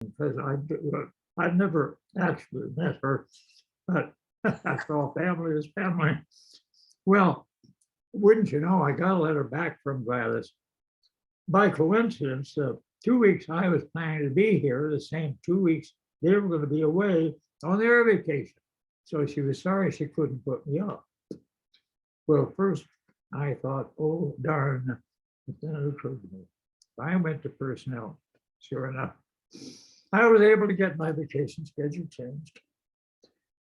because I'd never actually met her, but after all, family is family. Well, wouldn't you know, I got a letter back from Gladys. By coincidence, 2 weeks I was planning to be here, the same 2 weeks they were going to be away on their vacation. So she was sorry she couldn't put me up. Well, first I thought, oh, darn, but then it occurred to me. I went to personnel. Sure enough, I was able to get my vacation schedule changed.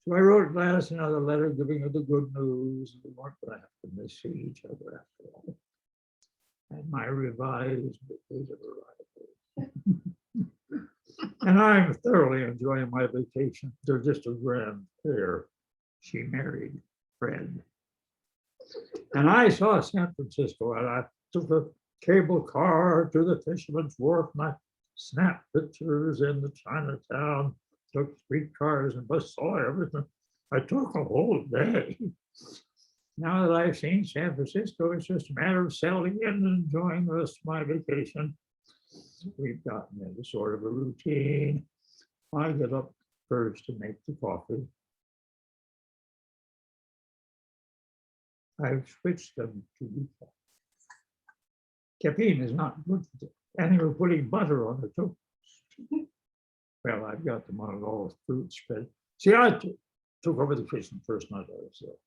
So I wrote Gladys another letter giving her the good news. We weren't going to have to miss each other after all. And my revised vacation arrival. And I'm thoroughly enjoying my vacation. They're just a grand pair. She married Fred. And I saw San Francisco, and I took a cable car to the Fisherman's Wharf, and I snapped pictures in the Chinatown, took streetcars and bus, saw everything. I took a whole day. Now that I've seen San Francisco, it's just a matter of settling in and enjoying the rest of my vacation. We've gotten into sort of a routine. I get up first to make the coffee. I've switched them to decaf. Caffeine is not good for them. And they were putting butter on the toast. Well, I've got them on all fruits, but see, I took over the kitchen first night I was there.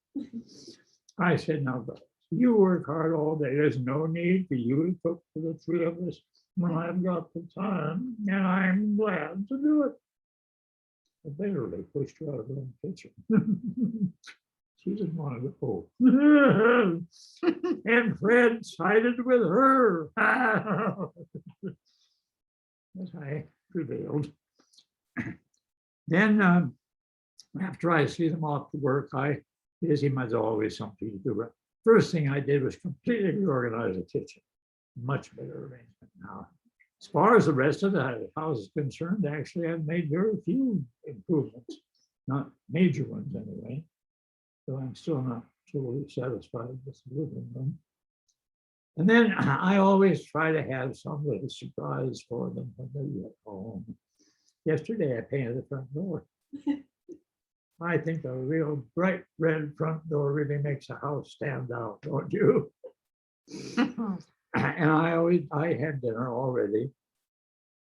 I said, now, guys, you work hard all day. There's no need for you to cook for the three of us when I've got the time, and I'm glad to do it. I literally pushed her out of the kitchen. She didn't want to go. And Fred sided with her. As I prevailed. Then after I see them off to work, busy, there's always something to do. First thing I did was completely reorganize the kitchen. Much better arrangement now. As far as the rest of the house is concerned, actually, I've made very few improvements, not major ones anyway. So I'm still not totally satisfied with the living room. And then I always try to have some little surprise for them when they get home. Yesterday, I painted the front door. I think a real bright red front door really makes a house stand out, don't you? And I had dinner already.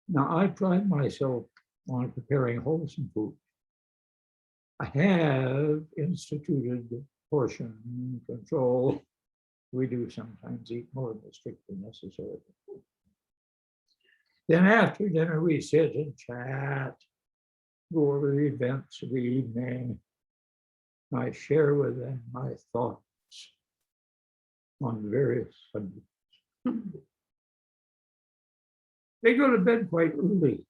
Now, I pride myself on preparing wholesome food. I have instituted portion control. We do sometimes eat more than strictly necessary. Then after dinner, we sit and chat, go over the events of the evening. I share with them my thoughts on various subjects. They go to bed quite early,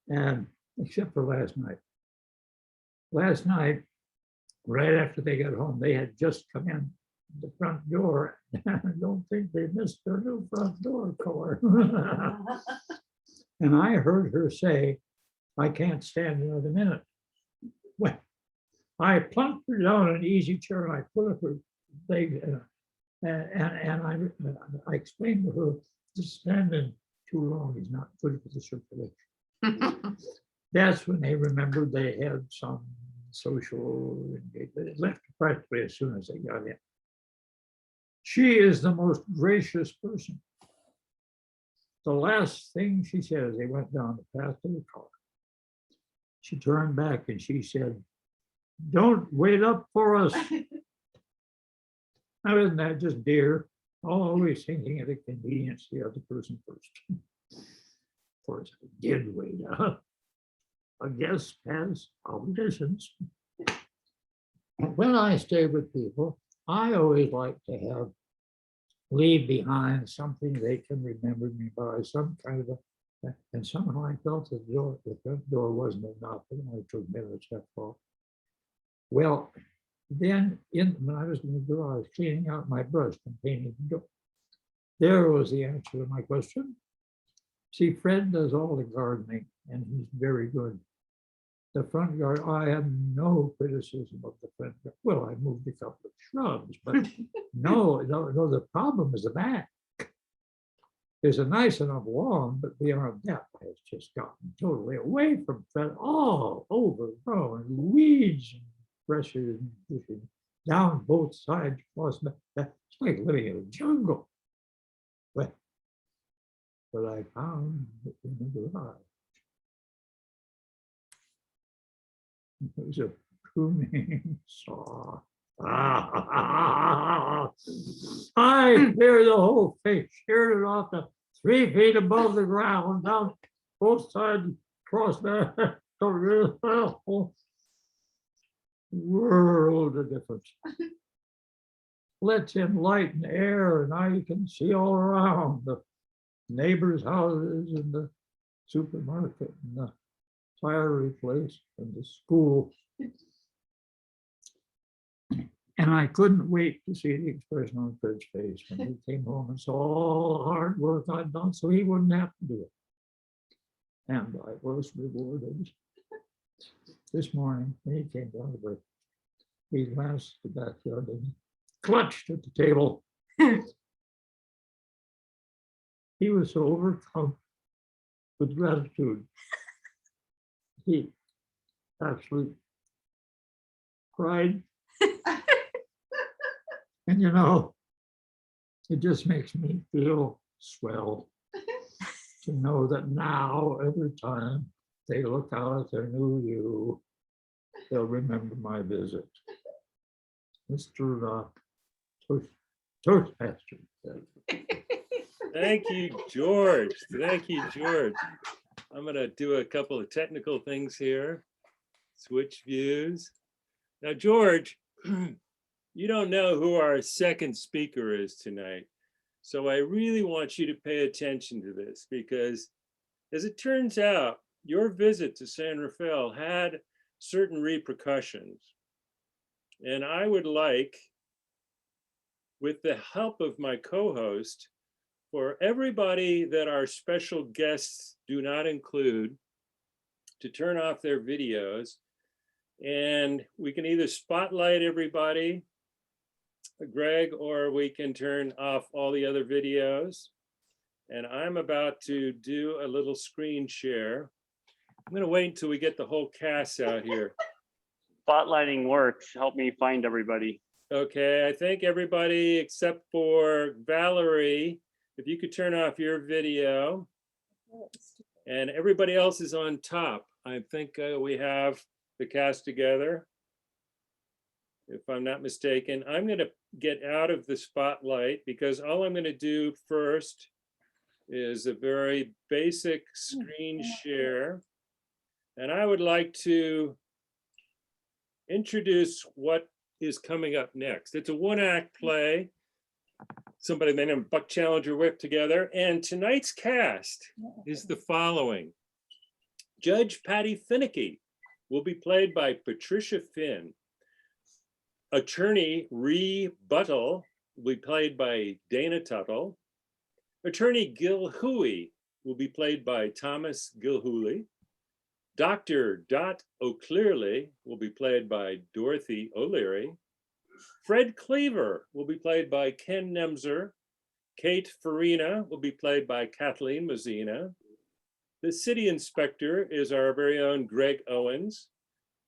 and except for last night. Last night, right after they got home, they had just come in the front door. I don't think they missed their new front door color. And I heard her say, I can't stand another minute. Well, I plunked her down in an easy chair and I put up her leg and I explained to her, just standing too long is not good for the circulation. That's when they remembered they had some social engagement. It left practically as soon as they got in. She is the most gracious person. The last thing she said as they went down the path to the car, she turned back and she said, don't wait up for us. Now, isn't that just dear? Always thinking of the convenience of the other person first. Of course, I did wait up. A guest has obligations. When I stay with people, I always like to leave behind something they can remember me by, some kind of and somehow I felt the front door wasn't enough. It only took minutes after all. Well, then when I was in the garage, I was cleaning out my brush and painting the door. There was the answer to my question. See, Fred does all the gardening and he's very good. The front yard, I have no criticism of the front yard. Well, I moved a couple of shrubs, but no, the problem is the back. There's a nice enough lawn, but beyond that, it's just gotten totally away from Fred, all overgrown, weeds and brushes and bushes down both sides. It's like living in a jungle. But I found it in the garage. It was a pruning saw. I cleared the whole thing, sheared it off to 3 feet above the ground, down both sides, across the world of difference. Lets in light and air, and now you can see all around the neighbors' houses and the supermarket and the fiery place and the school. And I couldn't wait to see the expression on Fred's face when he came home and saw all the hard work I'd done so he wouldn't have to do it. And I was rewarded. This morning, when he came down to breakfast, he glanced at the backyard and clutched at the table. He was so overcome with gratitude. He actually cried. And you know, it just makes me feel swell to know that now every time they look out at their new you, they'll remember my visit. Mr. Toastmasters. Thank you, George. Thank you, George. I'm going to do a couple of technical things here. Switch views. Now, George, you don't know who our second speaker is tonight. So I really want you to pay attention to this because as it turns out, your visit to San Rafael had certain repercussions. And I would like, with the help of my co-host, for everybody that our special guests do not include to turn off their videos. And we can either spotlight everybody, Greg, or we can turn off all the other videos. And I'm about to do a little screen share. I'm going to wait until we get the whole cast out here. Spotlighting works. Help me find everybody. Okay, I think everybody except for Valerie, if you could turn off your video. And everybody else is on top. I think we have the cast together, if I'm not mistaken. I'm going to get out of the spotlight because all I'm going to do first is a very basic screen share. And I would like to introduce what is coming up next. It's a one-act play. Somebody named Buck Challenger whipped together. And tonight's cast is the following. Judge Patty Finicky will be played by Patricia Finn. Attorney Ree Buttle will be played by Dana Tuttle. Attorney Gil Huey will be played by Thomas Gilhooly. Dr. Dot O'Clearly will be played by Dorothy O'Leary. Fred Cleaver will be played by Ken Nemser. Kate Farina will be played by Kathleen Mazzina. The city inspector is our very own Greg Owens.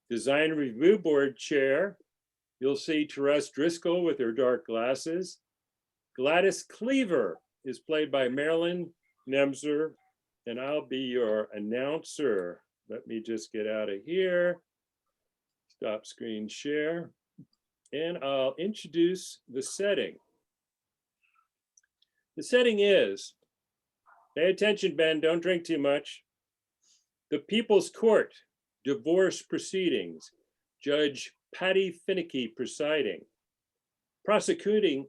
Design Review Board Chair, you'll see Therese Driscoll with her dark glasses. Gladys Cleaver is played by Marilyn Nemser, and I'll be your announcer. Let me just get out of here. Stop screen share. And I'll introduce the setting. The setting is, pay attention, Ben, don't drink too much. The People's Court, divorce proceedings, Judge Patty Finicky presiding. Prosecuting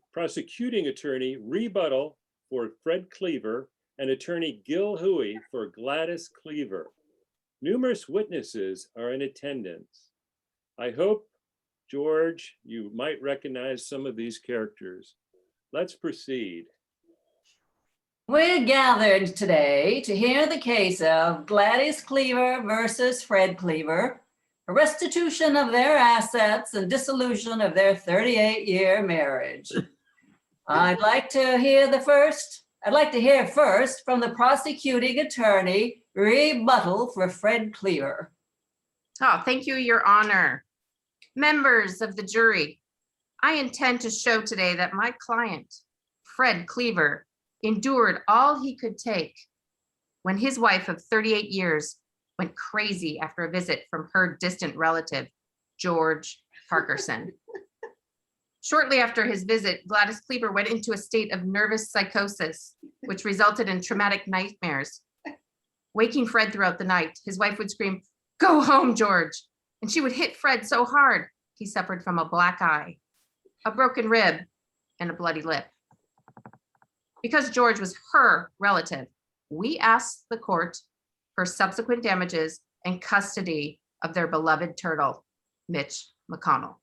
attorney Ree Buttle for Fred Cleaver and attorney Gil Huey for Gladys Cleaver. Numerous witnesses are in attendance. I hope, George, you might recognize some of these characters. Let's proceed. We're gathered today to hear the case of Gladys Cleaver versus Fred Cleaver, a restitution of their assets and dissolution of their 38-year marriage. I'd like to hear the first I'd like to hear first from the prosecuting attorney, rebuttal for Fred Cleaver. Oh, thank you, Your Honor. Members of the jury, I intend to show today that my client, Fred Cleaver, endured all he could take when his wife of 38 years went crazy after a visit from her distant relative, George Parkerson. Shortly after his visit, Gladys Cleaver went into a state of nervous psychosis, which resulted in traumatic nightmares. Waking Fred throughout the night, his wife would scream, "Go home, George!" And she would hit Fred so hard, he suffered from a black eye, a broken rib, and a bloody lip. Because George was her relative, we asked the court for subsequent damages and custody of their beloved turtle, Mitch McConnell.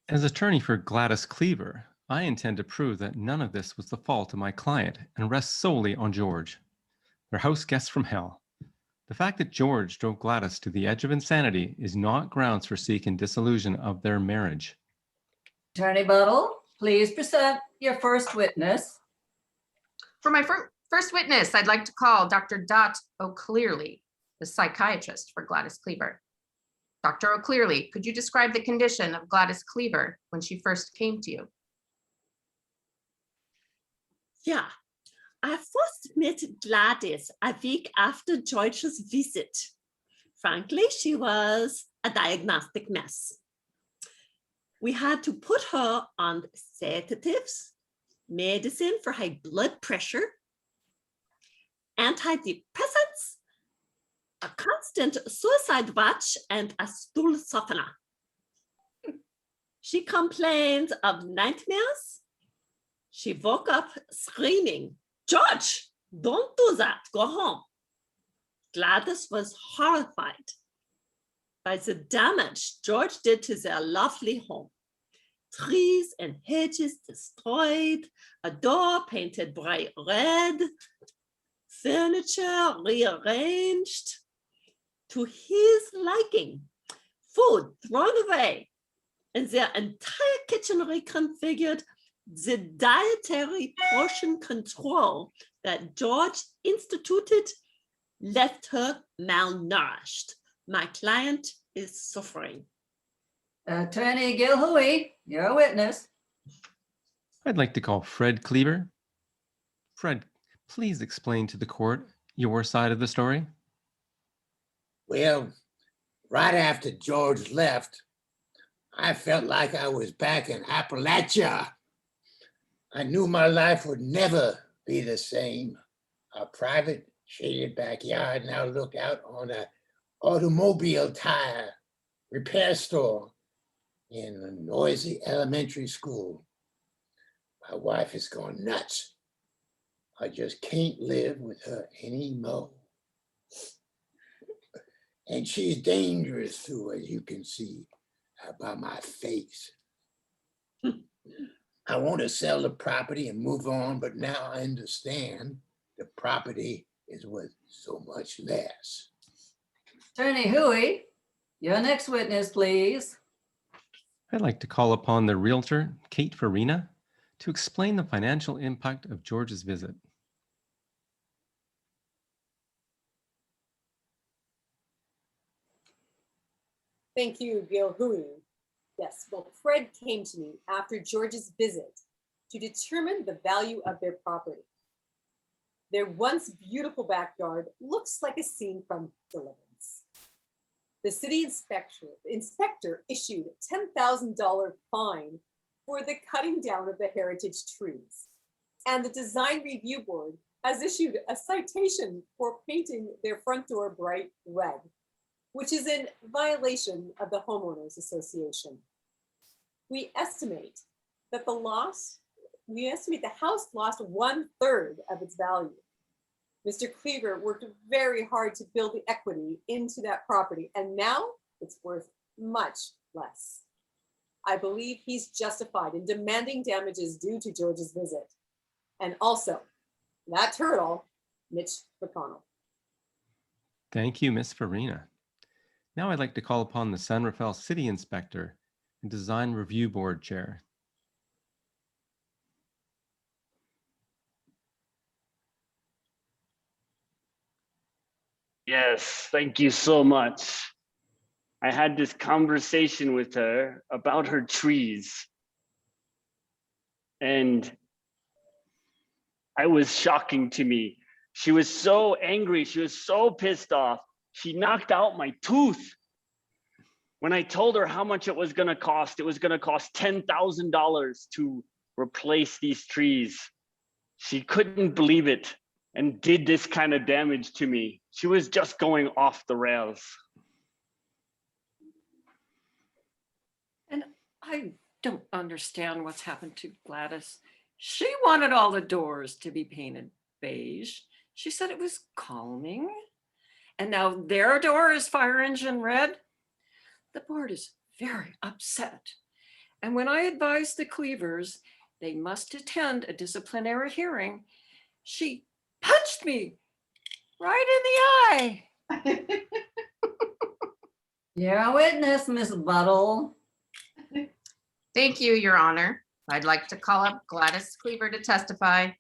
As attorney for Gladys Cleaver, I intend to prove that none of this was the fault of my client and rests solely on George. Their house guests from hell. The fact that George drove Gladys to the edge of insanity is not grounds for seeking dissolution of their marriage. Attorney Buttle, please present your first witness. For my first witness, I'd like to call Dr. Dot O'Clearly, the psychiatrist for Gladys Cleaver. Dr. O'Clearly, could you describe the condition of Gladys Cleaver when she first came to you? Yeah, I first met Gladys a week after George's visit. Frankly, she was a diagnostic mess. We had to put her on sedatives, medicine for high blood pressure, antidepressants, a constant suicide watch, and a stool softener. She complained of nightmares. She woke up screaming, "George, don't do that, go home." Gladys was horrified by the damage George did to their lovely home. Trees and hedges destroyed, a door painted bright red, furniture rearranged to his liking, food thrown away, and their entire kitchen reconfigured. The dietary portion control that George instituted left her malnourished. My client is suffering. Attorney Gilhooey, you're a witness. I'd like to call Fred Cleaver. Fred, please explain to the court your side of the story. Well, right after George left, I felt like I was back in Appalachia. I knew my life would never be the same. A private shaded backyard now looked out on an automobile tire repair store in a noisy elementary school. My wife is going nuts. I just can't live with her anymore. And she's dangerous too, as you can see by my face. I want to sell the property and move on, but now I understand the property is worth so much less. Attorney Huey, your next witness, please. I'd like to call upon the realtor, Kate Farina, to explain the financial impact of George's visit. Thank you, Gilhooey. Yes, well, Fred came to me after George's visit to determine the value of their property. Their once beautiful backyard looks like a scene from Deliverance. The city inspector issued a $10,000 fine for the cutting down of the heritage trees. And the design review board has issued a citation for painting their front door bright red, which is in violation of the Homeowners Association. We estimate that the house lost 1/3 of its value. Mr. Cleaver worked very hard to build the equity into that property, and now it's worth much less. I believe he's justified in demanding damages due to George's visit. And also, that turtle, Mitch McConnell. Thank you, Ms. Farina. Now I'd like to call upon the San Rafael City Inspector and Design Review Board Chair. Thank you, Gilhooey. Yes, well, Fred came to me after George's visit to determine the value of their property. Their once beautiful backyard looks like a scene from Deliverance. The city inspector issued a citation for painting their front door bright red, which is in violation of the Homeowners Association. We estimate that the Yes, thank you so much. I had this conversation with her about her trees. And it was shocking to me. She was so angry. She was so pissed off. She knocked out my tooth. When I told her how much it was going to cost $10,000 to replace these trees. She couldn't believe it and did this kind of damage to me. She was just going off the rails. And I don't understand what's happened to Gladys. She wanted all the doors to be painted beige. She said it was calming. And now their door is fire engine red. The board is very upset. And when I advised the Cleavers they must attend a disciplinary hearing, she punched me right in the eye. You're a witness, Miss Buttle. Thank you, Your Honor. I'd like to call up Gladys Cleaver to testify.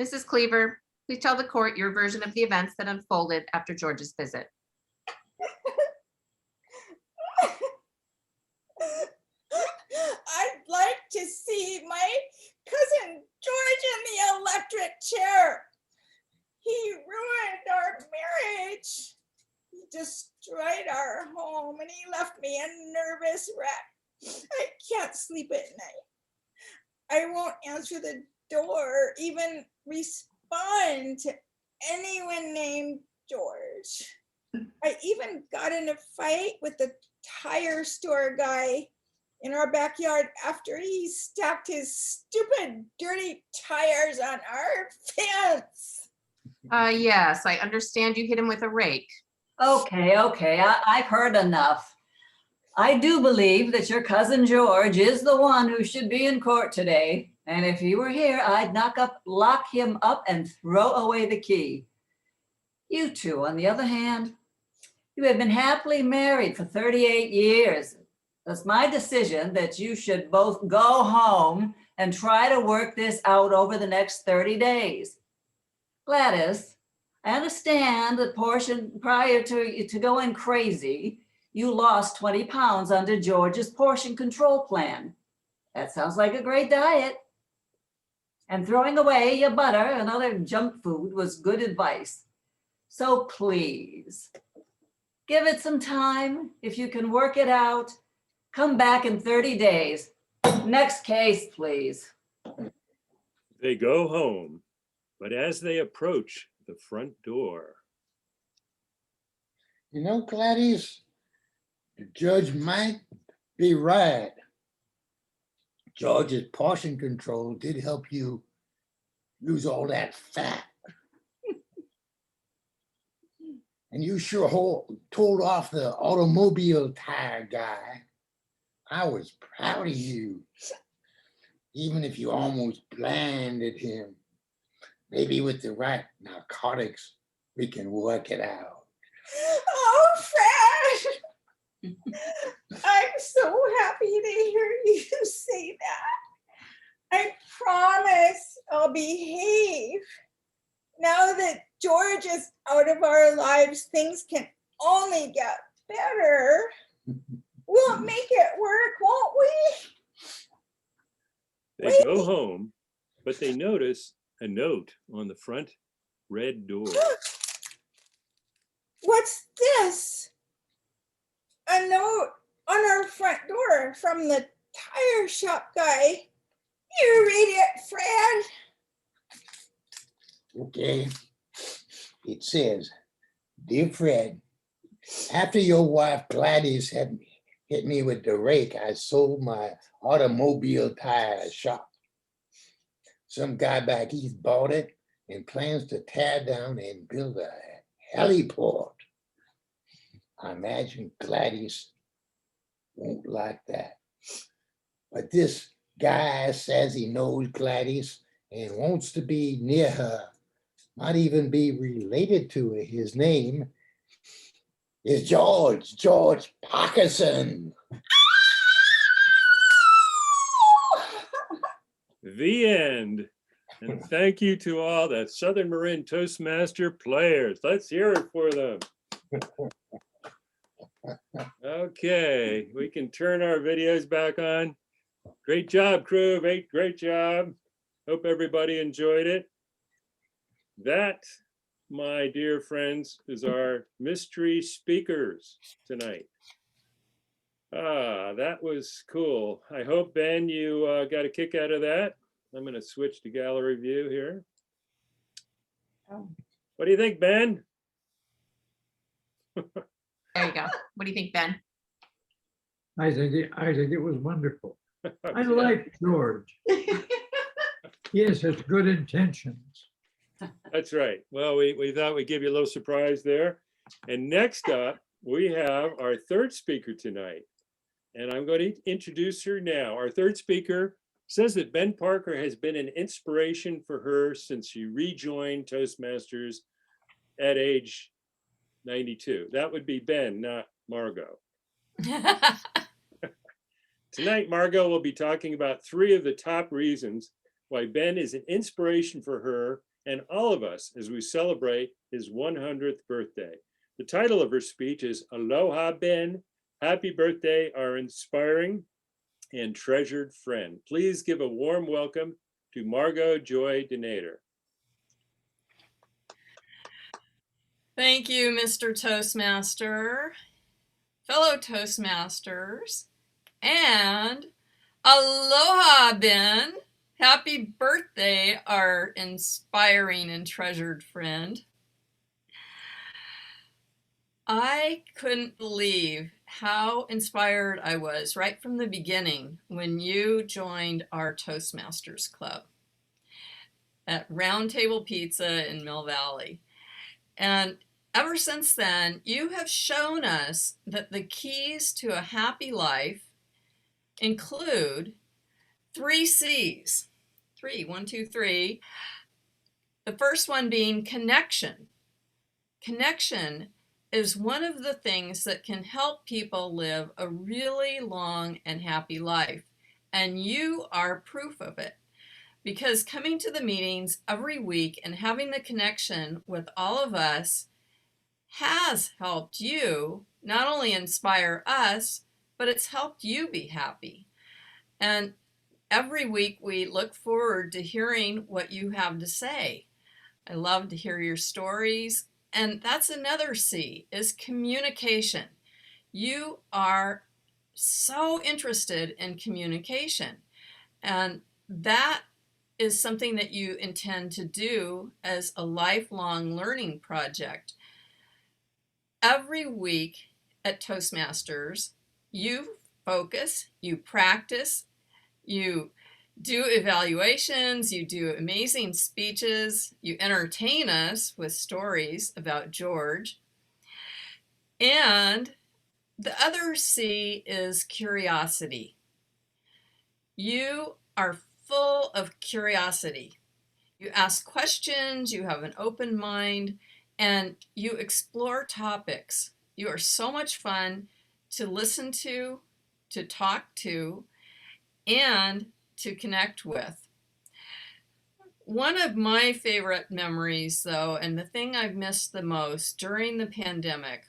Mrs. Cleaver, please tell the court your version of the events that unfolded after George's visit. I'd like to see my cousin George in the electric chair. He ruined our marriage. He destroyed our home and he left me a nervous wreck. I can't sleep at night. I won't answer the door, even respond to anyone named George. I even got in a fight with the tire store guy in our backyard after he stacked his stupid dirty tires on our fence. Yes, I understand you hit him with a rake. Okay, I've heard enough. I do believe that your cousin George is the one who should be in court today. And if he were here, I'd lock him up and throw away the key. You two, on the other hand, you have been happily married for 38 years. It's my decision that you should both go home and try to work this out over the next 30 days. Gladys, I understand that portion prior to going crazy, you lost 20 pounds under George's portion control plan. That sounds like a great diet. And throwing away your butter and other junk food was good advice. So please, give it some time. If you can work it out, come back in 30 days. Next case, please. They go home, but as they approach the front door. You know, Gladys, the judge might be right. George's portion control did help you lose all that fat. And you sure told off the automobile tire guy. I was proud of you, even if you almost blinded him. Maybe with the right narcotics, we can work it out. Oh, Fred! I'm so happy to hear you say that. I promise I'll behave. Now that George is out of our lives, things can only get better. We'll make it work, won't we? They go home, but they notice a note on the front red door. What's this? A note on our front door from the tire shop guy. You read it, Fred. Okay. It says, "Dear Fred, after your wife Gladys had hit me with the rake, I sold my automobile tire shop. Some guy back east bought it and plans to tear down and build a heliport. I imagine Gladys won't like that. But this guy says he knows Gladys and wants to be near her, might even be related to her. His name is George Parkinson." The end. And thank you to all the Southern Marin Toastmaster players. Let's hear it for them. Okay, we can turn our videos back on. Great job, crew. Great job. Hope everybody enjoyed it. That, my dear friends, is our mystery speakers tonight. That was cool. I hope, Ben, you got a kick out of that. I'm going to switch to gallery view here. What do you think, Ben? There you go. What do you think, Ben? I think it was wonderful. I Yeah. like George. He has such good intentions. That's right. Well, we thought we'd give you a little surprise there. And next up, we have our third speaker tonight. And I'm going to introduce her now. Our third speaker says that Ben Parker has been an inspiration for her since she rejoined Toastmasters at age 92. That would be Ben, not Margot. Tonight, Margot will be talking about 3 of the top reasons why Ben is an inspiration for her and all of us as we celebrate his 100th birthday. The title of her speech is Aloha, Ben. Happy birthday, our inspiring and treasured friend. Please give a warm welcome to Margot Joy Denader. Thank you, Mr. Toastmaster, fellow Toastmasters, and aloha, Ben. Happy birthday, our inspiring and treasured friend. I couldn't believe how inspired I was right from the beginning when you joined our Toastmasters Club at Round Table Pizza in Mill Valley. And ever since then, you have shown us that the keys to a happy life include 3 C's. 3, 1, 2, 3. The first one being connection. Connection is one of the things that can help people live a really long and happy life. And you are proof of it. Because coming to the meetings every week and having the connection with all of us has helped you not only inspire us, but it's helped you be happy. And every week we look forward to hearing what you have to say. I love to hear your stories. And that's another C, is communication. You are so interested in communication. And that is something that you intend to do as a lifelong learning project. Every week at Toastmasters, you focus, you practice, you do evaluations, you do amazing speeches, you entertain us with stories about George. And the other C is curiosity. You are full of curiosity. You ask questions, you have an open mind, and you explore topics. You are so much fun to listen to talk to, and to connect with. One of my favorite memories, though, and the thing I've missed the most during the pandemic,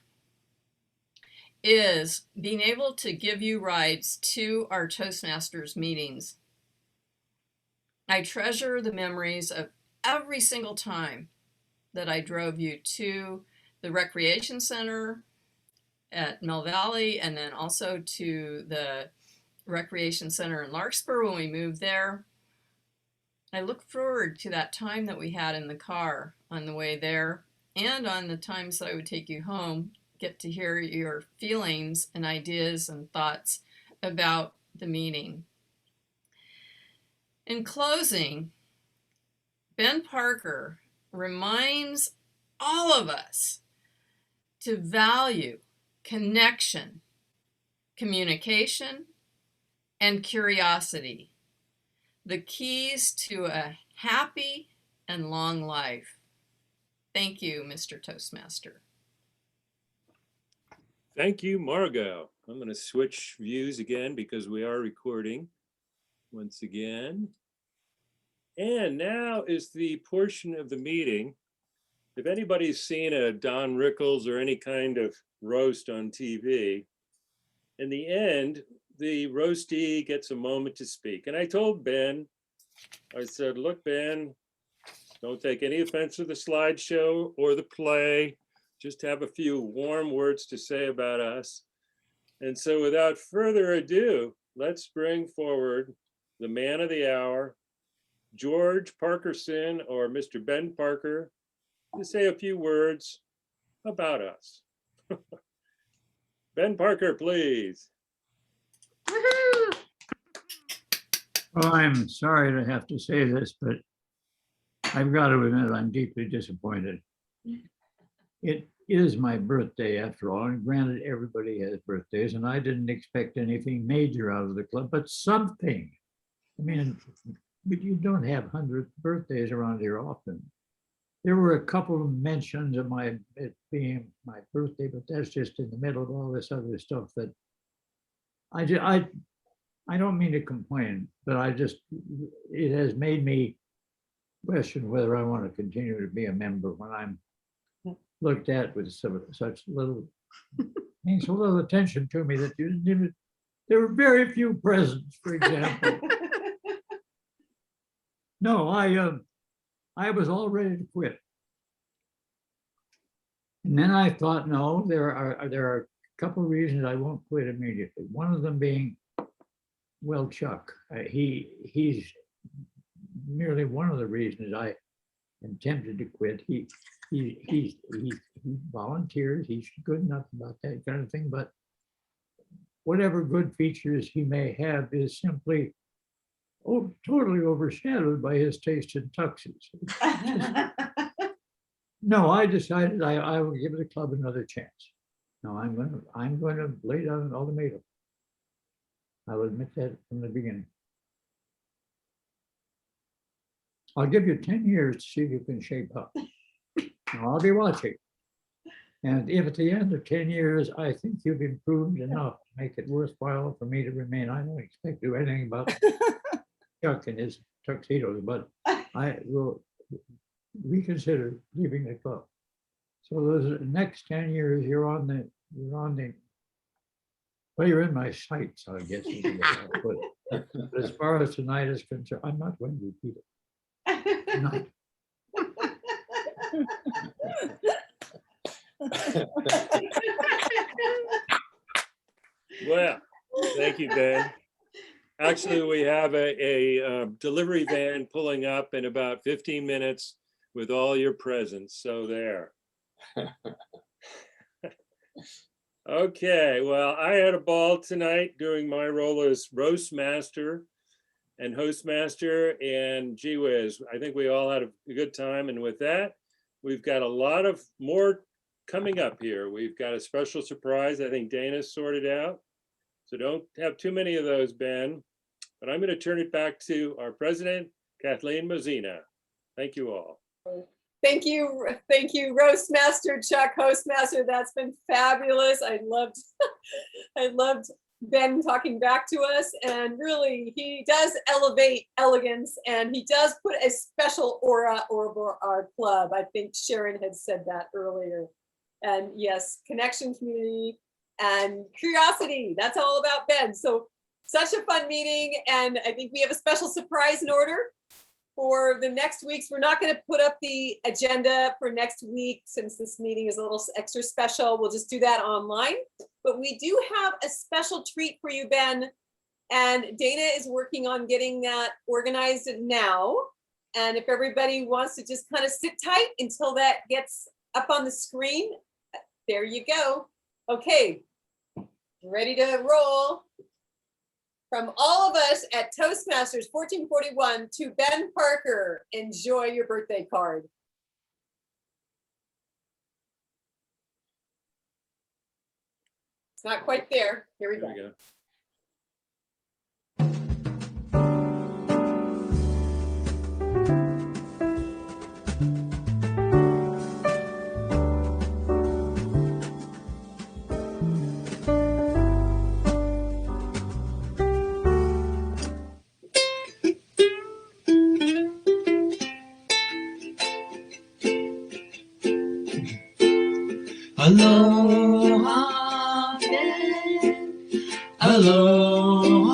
is being able to give you rides to our Toastmasters meetings. I treasure the memories of every single time that I drove you to the recreation center at Mill Valley, and then also to the recreation center in Larkspur when we moved there. I look forward to that time that we had in the car on the way there, and on the times that I would take you home, get to hear your feelings and ideas and thoughts about the meeting. In closing, Ben Parker reminds all of us to value connection, communication, and curiosity, the keys to a happy and long life. Thank you, Mr. Toastmaster. Thank you, Margot. I'm going to switch views again because we are recording once again. And now is the portion of the meeting if anybody's seen a Don Rickles or any kind of roast on TV, in the end, the roastee gets a moment to speak. And I told Ben, I said, look, Ben, don't take any offense to the slideshow or the play. Just have a few warm words to say about us. And so without further ado, let's bring forward the man of the hour, George Parkerson, or Mr. Ben Parker, to say a few words about us. Ben Parker, please. Woohoo! Well, I'm sorry to have to say this, but I've got to admit I'm deeply disappointed. It is my birthday after all, and granted everybody has birthdays, and I didn't expect anything major out of the club, but something. I mean, but you don't have 100 birthdays around here often. There were a couple of mentions of it being my birthday, but that's just in the middle of all this other stuff that I don't mean to complain, but it has made me question whether I want to continue to be a member when I'm looked at with such little, paying so little attention to me that you didn't even, there were very few presents, for example. No, I was all ready to quit. And then I thought, no, there are a couple of reasons I won't quit immediately. One of them being, well, Chuck, he's merely one of the reasons I am tempted to quit. He volunteers, he's good enough about that kind of thing, but whatever good features he may have is simply totally overshadowed by his taste in tuxes. No, I decided I will give the club another chance. No, I'm going to lay down an ultimatum. I'll admit that from the beginning. I'll give you 10 years to see if you can shape up. Now, I'll be watching. And if at the end of 10 years, I think you've improved enough to make it worthwhile for me to remain, I don't expect to do anything about Chuck and his tuxedos, but I will reconsider leaving the club. So those next 10 years, you're in my sights, I guess. But as far as tonight is concerned, I'm not going to repeat it tonight. Well, thank you, Ben. Actually, we have a delivery van pulling up in about 15 minutes with all your presents. So there. Okay, well, I had a ball tonight doing my role as roast master and host master, and gee whiz, I think we all had a good time. And with that, we've got a lot of more coming up here. We've got a special surprise I think Dana's sorted out. So don't have too many of those, Ben. But I'm going to turn it back to our president, Kathleen Mozina. Thank you all. Thank you, roast master Chuck, host master. That's been fabulous. I loved Ben talking back to us, and really he does elevate elegance, and he does put a special aura over our club. I think Sharon had said that earlier. And yes, connection, community, and curiosity. That's all about Ben. So such a fun meeting, and I think we have a special surprise in order for the next weeks. We're not going to put up the agenda for next week since this meeting is a little extra special. We'll just do that online. But we do have a special treat for you, Ben. And Dana is working on getting that organized now. And if everybody wants to just kind of sit tight until that gets up on the screen, there you go. Okay, ready to roll. From all of us at Toastmasters 1441 to Ben Parker, enjoy your birthday card. It's not quite there. Here we go. Aloha, Ben. Aloha,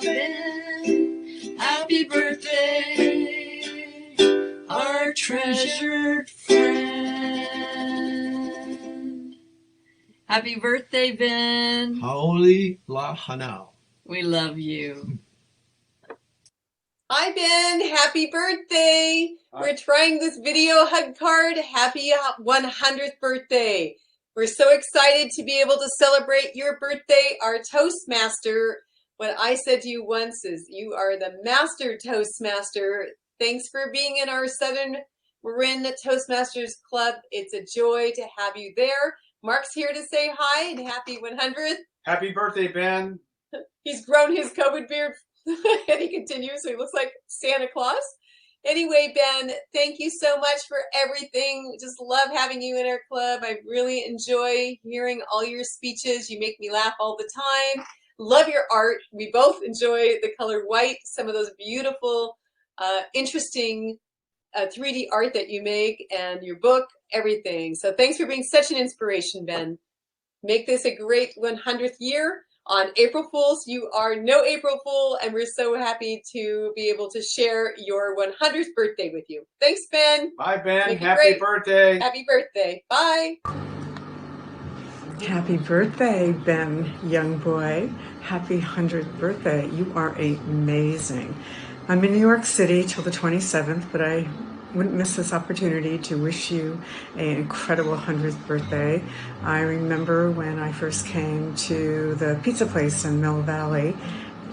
Ben. Happy birthday, our treasured friend. Happy birthday, Ben. Haoli lahanau. We love you. Hi, Ben. Happy birthday. We're trying this video hug card. Happy 100th birthday. We're so excited to be able to celebrate your birthday. Our Toastmaster, what I said to you once is you are the master Toastmaster. Thanks for being in our Southern Marin Toastmasters Club. It's a joy to have you there. Mark's here to say hi and happy 100th. Happy birthday, Ben. He's grown his COVID beard and he continues, so he looks like Santa Claus. Anyway, Ben, thank you so much for everything. Just love having you in our club. I really enjoy hearing all your speeches. You make me laugh all the time. Love your art. We both enjoy the color white, some of those beautiful, interesting 3D art that you make, and your book, everything. So thanks for being such an inspiration, Ben. Make this a great 100th year. On April Fools, you are no April Fool, and we're so happy to be able to share your 100th birthday with you. Thanks, Ben. Bye, Ben. Make it Happy great. birthday. Happy birthday. Bye. Happy birthday, Ben, young boy. Happy 100th birthday. You are amazing. I'm in New York City till the 27th, but I wouldn't miss this opportunity to wish you an incredible 100th birthday. I remember when I first came to the pizza place in Mill Valley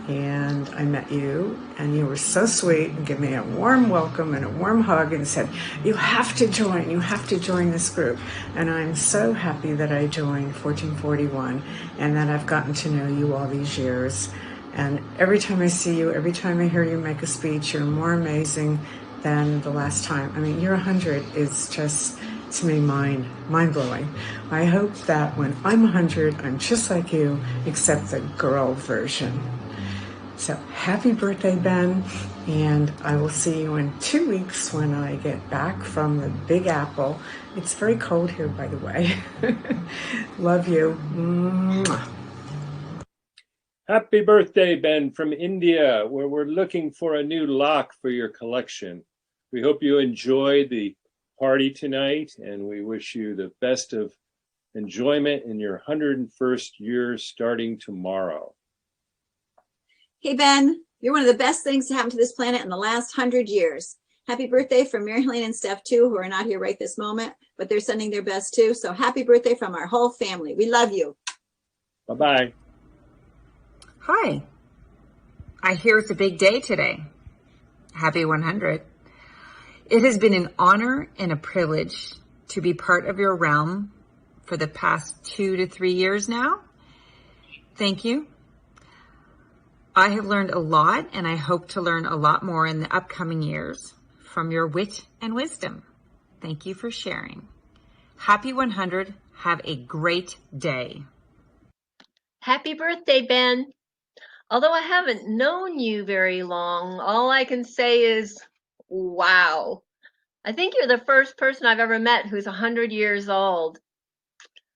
and I met you, and you were so sweet and gave me a warm welcome and a warm hug and said, you have to join this group. And I'm so happy that I joined 1441 and that I've gotten to know you all these years. And every time I see you, every time I hear you make a speech, you're more amazing than the last time. I mean, your 100 is just, to me, mind-blowing. I hope that when I'm 100, I'm just like you, except the girl version. So happy birthday, Ben, and I will see you in 2 weeks when I get back from the Big Apple. It's very cold here, by the way. Love you. Mwah. Happy birthday, Ben, from India, where we're looking for a new lock for your collection. We hope you enjoy the party tonight, and we wish you the best of enjoyment in your 101st year starting tomorrow. Hey, Ben, you're one of the best things to happen to this planet in the last 100 years. Happy birthday from Mary Helene and Steph, too, who are not here right this moment, but they're sending their best, too. So happy birthday from our whole family. We love you. Bye-bye. Hi. I hear it's a big day today. Happy 100. It has been an honor and a privilege to be part of your realm for the past 2 to 3 years now. Thank you. I have learned a lot, and I hope to learn a lot more in the upcoming years from your wit and wisdom. Thank you for sharing. Happy 100. Have a great day. Happy birthday, Ben. Although I haven't known you very long, all I can say is, wow. I think you're the first person I've ever met who's 100 years old.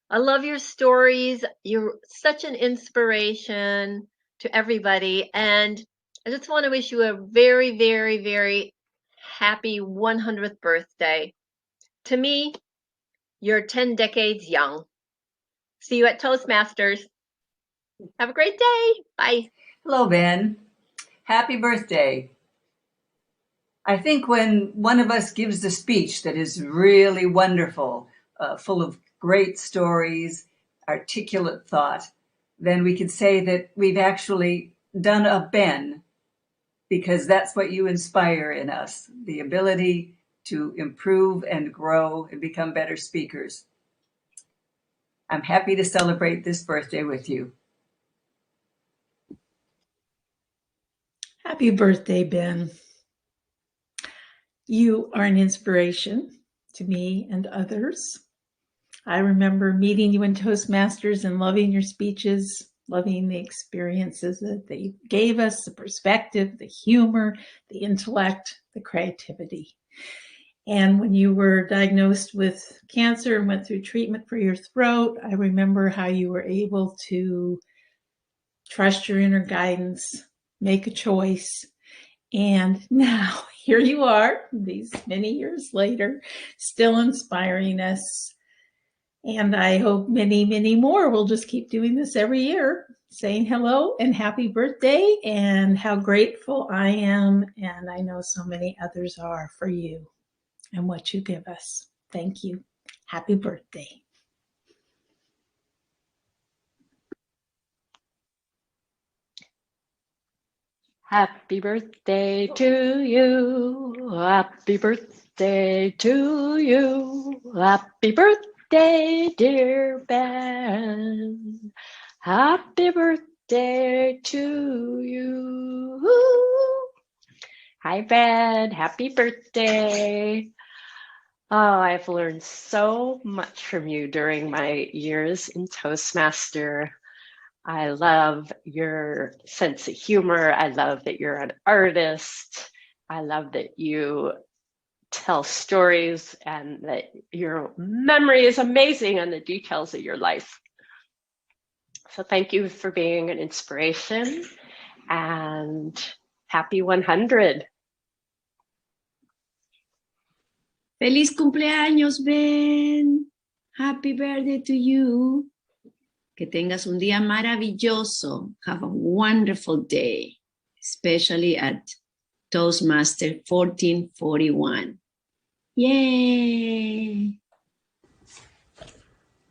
I love your stories. You're such an inspiration to everybody. And I just want to wish you a very, very, very happy 100th birthday. To me, you're 10 decades young. See you at Toastmasters. Have a great day. Bye. Hello, Ben. Happy birthday. I think when one of us gives a speech that is really wonderful, full of great stories, articulate thought, then we could say that we've actually done a Ben, because that's what you inspire in us, the ability to improve and grow and become better speakers. I'm happy to celebrate this birthday with you. Happy birthday, Ben. You are an inspiration to me and others. I remember meeting you in Toastmasters and loving your speeches, loving the experiences that you gave us, the perspective, the humor, the intellect, the creativity. And when you were diagnosed with cancer and went through treatment for your throat, I remember how you were able to trust your inner guidance, make a choice. And now here you are, these many years later, still inspiring us. And I hope many, many more will just keep doing this every year, saying hello and happy birthday, and how grateful I am, and I know so many others are, for you and what you give us. Thank you. Happy birthday. Happy birthday to you. Happy birthday to you. Happy birthday, dear Ben. Happy birthday to you. Hi, Ben. Happy birthday. Oh, I've learned so much from you during my years in Toastmaster. I love your sense of humor. I love that you're an artist. I love that you tell stories and that your memory is amazing on the details of your life. So thank you for being an inspiration, and happy 100. Feliz cumpleaños, Ben. Happy birthday to you. Que tengas un día maravilloso. Have a wonderful day, especially at Toastmaster 1441. Yay!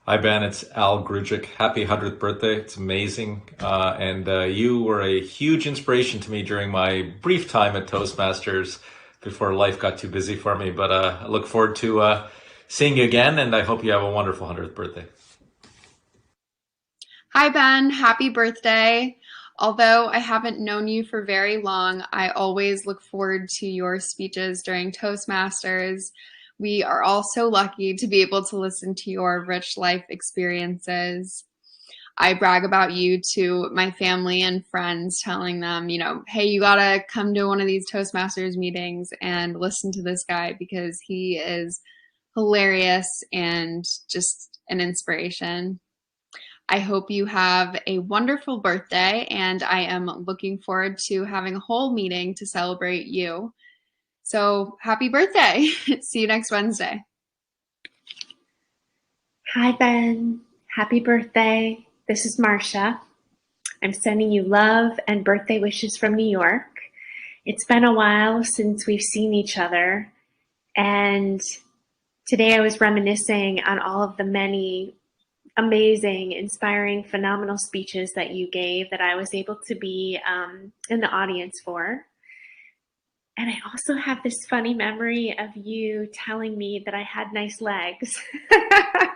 Hi, Ben. It's Al Grujic. Happy 100th birthday. It's amazing. And you were a huge inspiration to me during my brief time at Toastmasters before life got too busy for me. But I look forward to seeing you again, and I hope you have a wonderful 100th birthday. Hi, Ben. Happy birthday. Although I haven't known you for very long, I always look forward to your speeches during Toastmasters. We are all so lucky to be able to listen to your rich life experiences. I brag about you to my family and friends, telling them, hey, you gotta come to one of these Toastmasters meetings and listen to this guy because he is hilarious and just an inspiration. I hope you have a wonderful birthday, and I am looking forward to having a whole meeting to celebrate you. So happy birthday. See you next Wednesday. Hi, Ben. Happy birthday. This is Marcia. I'm sending you love and birthday wishes from New York. It's been a while since we've seen each other, and today I was reminiscing on all of the many amazing, inspiring, phenomenal speeches that you gave that I was able to be in the audience for. And I also have this funny memory of you telling me that I had nice legs. I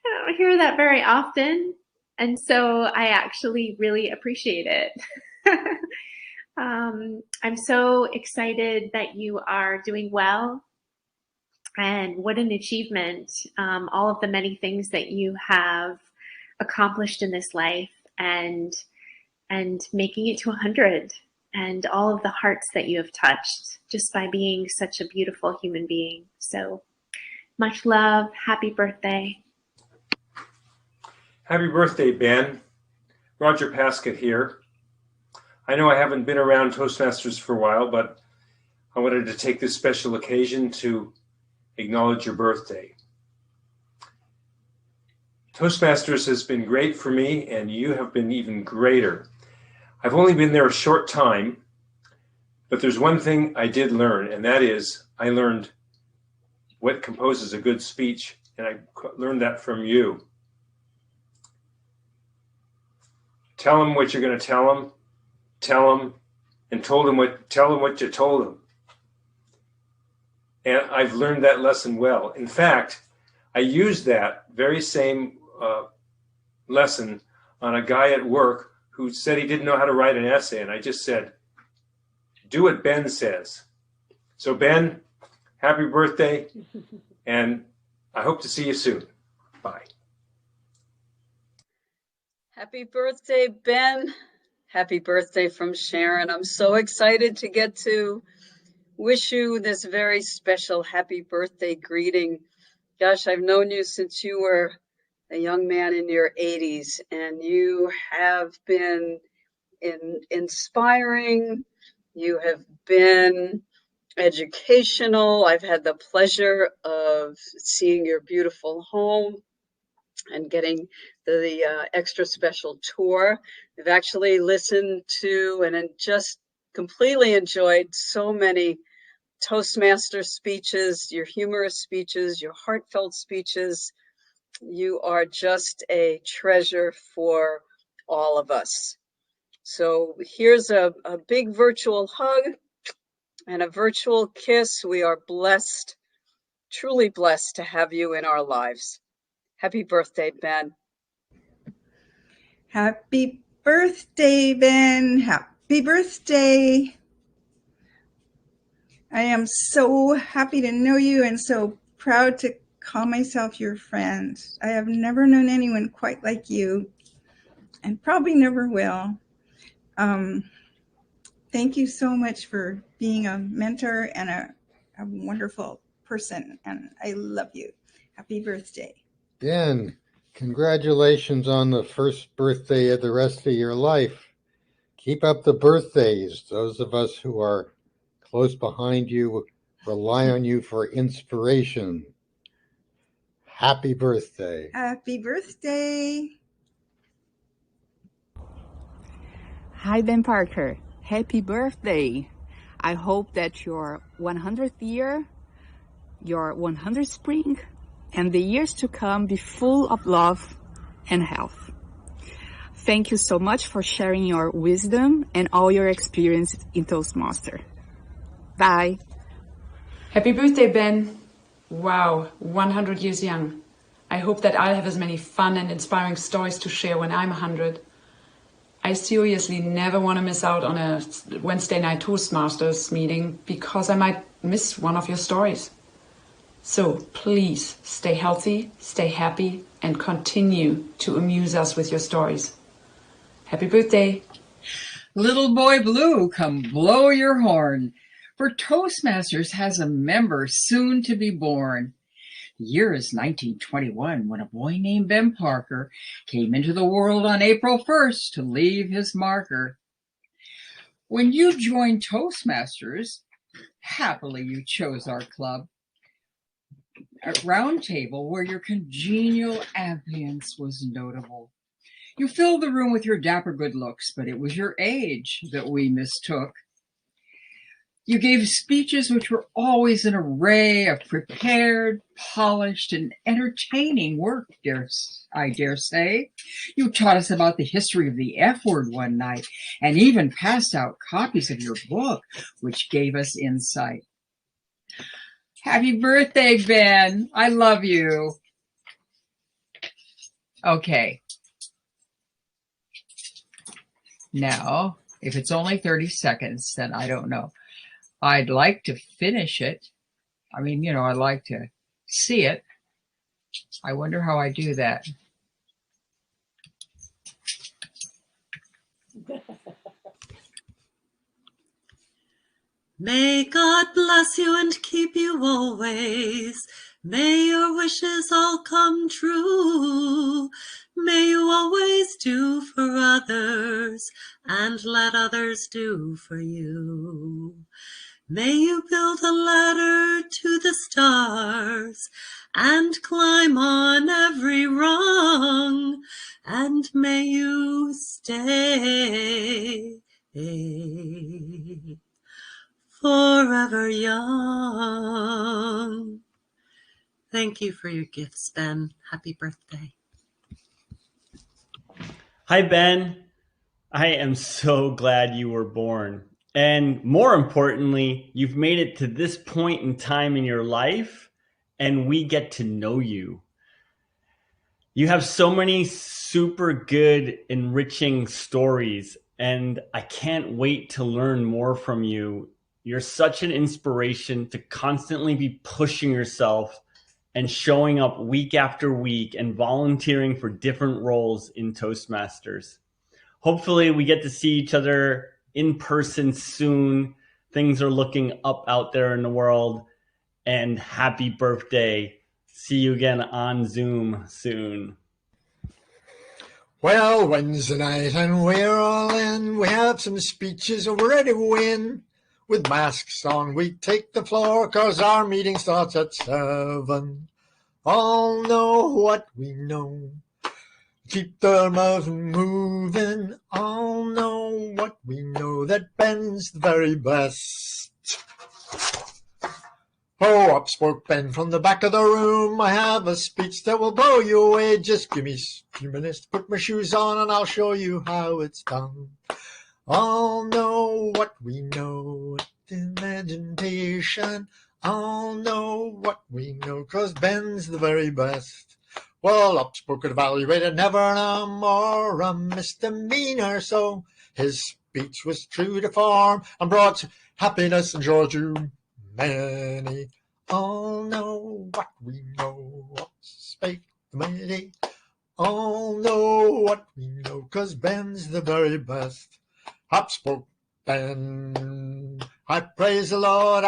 don't hear that very often, and so I actually really appreciate it. I'm so excited that you are doing well, and what an achievement, all of the many things that you have accomplished in this life, and making it to 100, and all of the hearts that you have touched just by being such a beautiful human being. So much love. Happy birthday. Happy birthday, Ben. Roger Paskett here. I know I haven't been around Toastmasters for a while, but I wanted to take this special occasion to acknowledge your birthday. Toastmasters has been great for me, and you have been even greater. I've only been there a short time, but there's one thing I did learn, and that is I learned what composes a good speech, and I learned that from you. Tell them what you're going to tell them, and tell them what you told them. And I've learned that lesson well. In fact, I used that very same lesson on a guy at work who said he didn't know how to write an essay. And I just said, do what Ben says. So Ben, happy birthday. And I hope to see you soon. Bye. Happy birthday, Ben. Happy birthday from Sharon. I'm so excited to get to wish you this very special happy birthday greeting. Gosh, I've known you since you were a young man in your 80s, and you have been inspiring. You have been educational. I've had the pleasure of seeing your beautiful home and getting the extra special tour. I've actually listened to and just completely enjoyed so many Toastmaster speeches, your humorous speeches, your heartfelt speeches. You are just a treasure for all of us. So here's a big virtual hug and a virtual kiss. We are blessed, truly blessed to have you in our lives. Happy birthday, Ben. Happy birthday, Ben. Happy birthday. I am so happy to know you and so proud to call myself your friend. I have never known anyone quite like you and probably never will. Thank you so much for being a mentor and a wonderful person, and I love you. Happy birthday. Ben, congratulations on the first birthday of the rest of your life. Keep up the birthdays. Those of us who are close behind you rely on you for inspiration. Happy birthday. Happy birthday. Hi, Ben Parker. Happy birthday. I hope that your 100th year, your 100th spring, and the years to come be full of love and health. Thank you so much for sharing your wisdom and all your experience in Toastmaster. Bye. Happy birthday, Ben. Wow, 100 years young. I hope that I'll have as many fun and inspiring stories to share when I'm 100. I seriously never want to miss out on a Wednesday night Toastmasters meeting because I might miss one of your stories. So please stay healthy, stay happy, and continue to amuse us with your stories. Happy birthday. Little boy blue, come blow your horn, for Toastmasters has a member soon to be born. The year is 1921 when a boy named Ben Parker came into the world on April 1st to leave his marker. When you joined Toastmasters, happily you chose our club. A round table where your congenial ambience was notable. You filled the room with your dapper good looks, but it was your age that we mistook. You gave speeches which were always an array of prepared, polished, and entertaining work, I dare say. You taught us about the history of the F word one night, and even passed out copies of your book, which gave us insight. Happy birthday, Ben. I love you. Okay. Now, if it's only 30 seconds, then I don't know. I'd like to finish it. I mean, you know, I'd like to see it. I wonder how I do that. May God bless you and keep you always. May your wishes all come true. May you always do for others and let others do for you. May you build a ladder to the stars and climb on every rung, and may you stay forever young. Thank you for your gifts, Ben. Happy birthday. Hi, Ben. I am so glad you were born. And more importantly, you've made it to this point in time in your life, and we get to know you. You have so many super good, enriching stories, and I can't wait to learn more from you. You're such an inspiration to constantly be pushing yourself and showing up week after week and volunteering for different roles in Toastmasters. Hopefully we get to see each other in person soon. things are looking up out there in the world. And happy birthday. See you again on Zoom soon. Well, Wednesday night and we're all in. We have some speeches ready to win. With masks on, we take the floor, 'cause our meeting starts at 7. All know what we know. Keep the mouth moving. All know what we know, that Ben's the very best. Oh, up spoke Ben from the back of the room. I have a speech that will blow you away. Just give me a few minutes to put my shoes on and I'll show you how it's done. All know what we know with imagination. All know what we know, 'cause Ben's the very best. Well, upspoke evaluated, never no more a misdemeanor, so his speech was true to form and brought happiness and joy to many. All know what we know, what spake the mighty. All know what we know, 'cause Ben's the very best. Up spoke Ben. I praise the Lord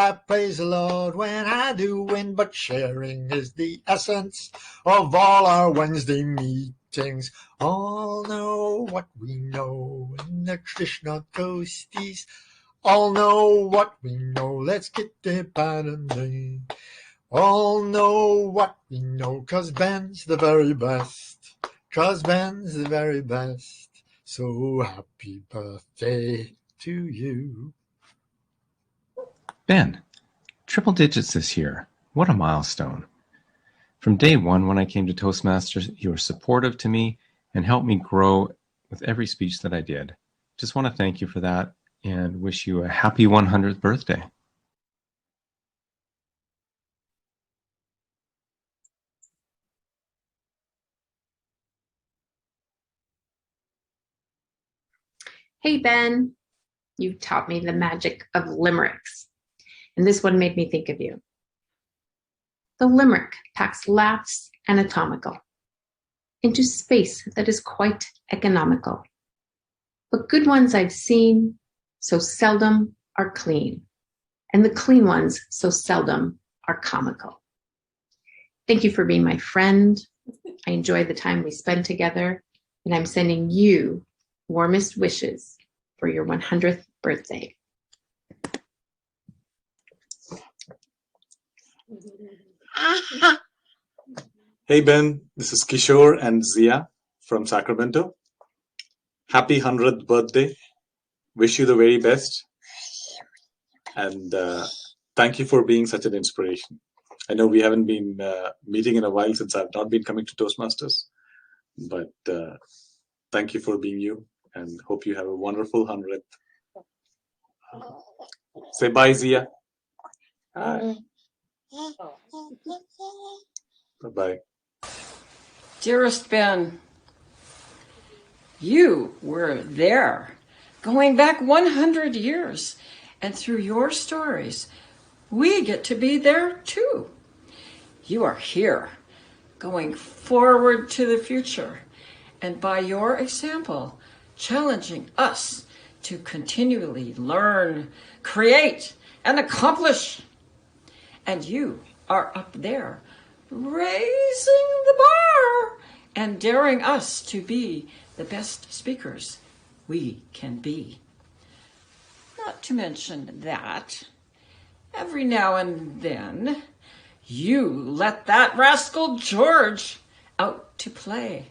when I do win, but sharing is the essence of all our Wednesday meetings. All know what we know in the traditional toasties. All know what we know, let's get the band. All know what we know, 'cause Ben's the very best. 'Cause Ben's the very best. So happy birthday to you. Ben, triple digits this year. What a milestone. From day one when I came to Toastmasters, you were supportive to me and helped me grow with every speech that I did. Just want to thank you for that and wish you a happy 100th birthday. Hey, Ben, you taught me the magic of limericks, and this one made me think of you. The limerick packs laughs anatomical into space that is quite economical. But good ones I've seen so seldom are clean, and the clean ones so seldom are comical. Thank you for being my friend. I enjoy the time we spend together, and I'm sending you warmest wishes for your 100th birthday. Hey Ben, this is Kishore and Zia from Sacramento. Happy 100th birthday. Wish you the very best. And thank you for being such an inspiration. I know we haven't been meeting in a while since I've not been coming to Toastmasters, but thank you for being you and hope you have a wonderful 100th. Say bye, Zia. Bye. Bye-bye. Dearest Ben, you were there, going back 100 years, and through your stories, we get to be there too. You are here, going forward to the future, and by your example, challenging us to continually learn, create, and accomplish. And you are up there, raising the bar and daring us to be the best speakers we can be. Not to mention that, every now and then, you let that rascal George out to play.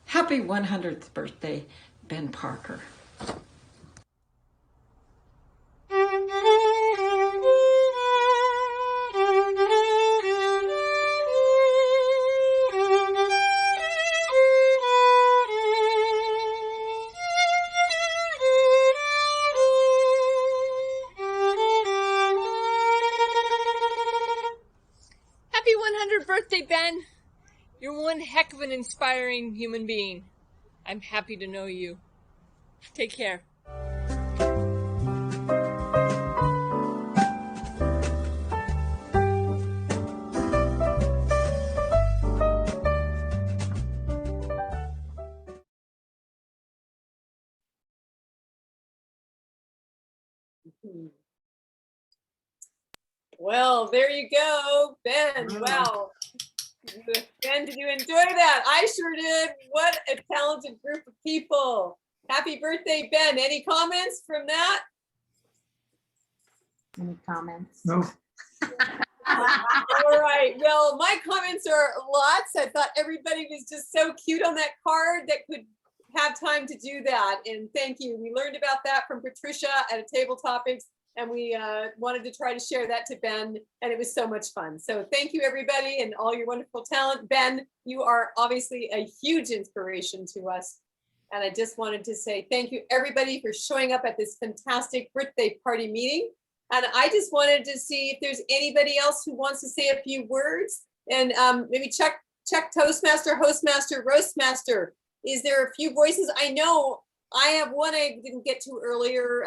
Happy 100th birthday, Ben Parker. Happy 100th birthday, Ben. You're one heck of an inspiring human being. I'm happy to know you. Take care. Well, there you go, Ben. Wow. Ben, did you enjoy that? I sure did. What a talented group of people. Happy birthday, Ben. Any comments from that? Any comments? No. All right. Well, my comments are lots. I thought everybody was just so cute on that card that could have time to do that. And thank you. We learned about that from Patricia at a Table Topics, and we wanted to try to share that to Ben, and it was so much fun. So thank you, everybody, and all your wonderful talent. Ben, you are obviously a huge inspiration to us. And I just wanted to say thank you, everybody, for showing up at this fantastic birthday party meeting. And I just wanted to see if there's anybody else who wants to say a few words, and maybe check Toastmaster, Hostmaster, Roastmaster. Is there a few voices? I know I have one I didn't get to earlier.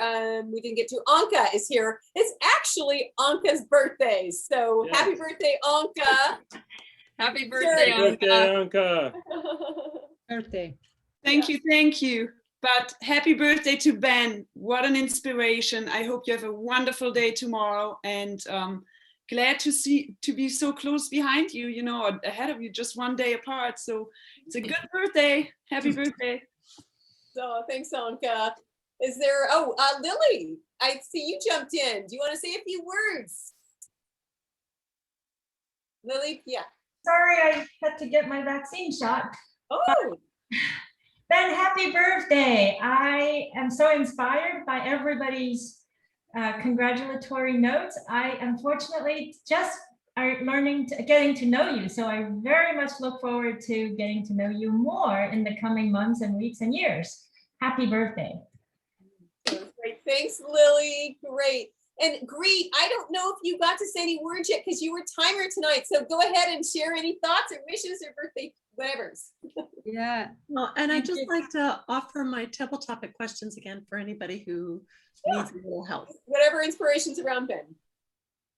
We didn't get to. Anka is here. It's actually Anka's birthday. So Yeah. Happy birthday, Anka. Happy birthday, Sure. Anka. Birthday. Thank you. But happy birthday to Ben. What an inspiration. I hope you have a wonderful day tomorrow, and glad to be so close behind you, you know, ahead of you, just one day apart. So it's a good birthday. Happy birthday. So thanks, Anka. Is there, Lily, I see you jumped in. Do you want to say a few words? Lily, yeah. Sorry, I had to get my vaccine shot. Oh. Ben, happy birthday. I am so inspired by everybody's congratulatory notes. I unfortunately just are getting to know you. So I very much look forward to getting to know you more in the coming months and weeks and years. Happy birthday. Great. Thanks, Lily. Great. And Greet, I don't know if you got to say any words yet because you were timer tonight. So go ahead and share any thoughts or wishes or birthday whatevers. Yeah. Well, and I'd just like to offer my table topic questions again for anybody who needs a little help. Whatever inspirations around Ben.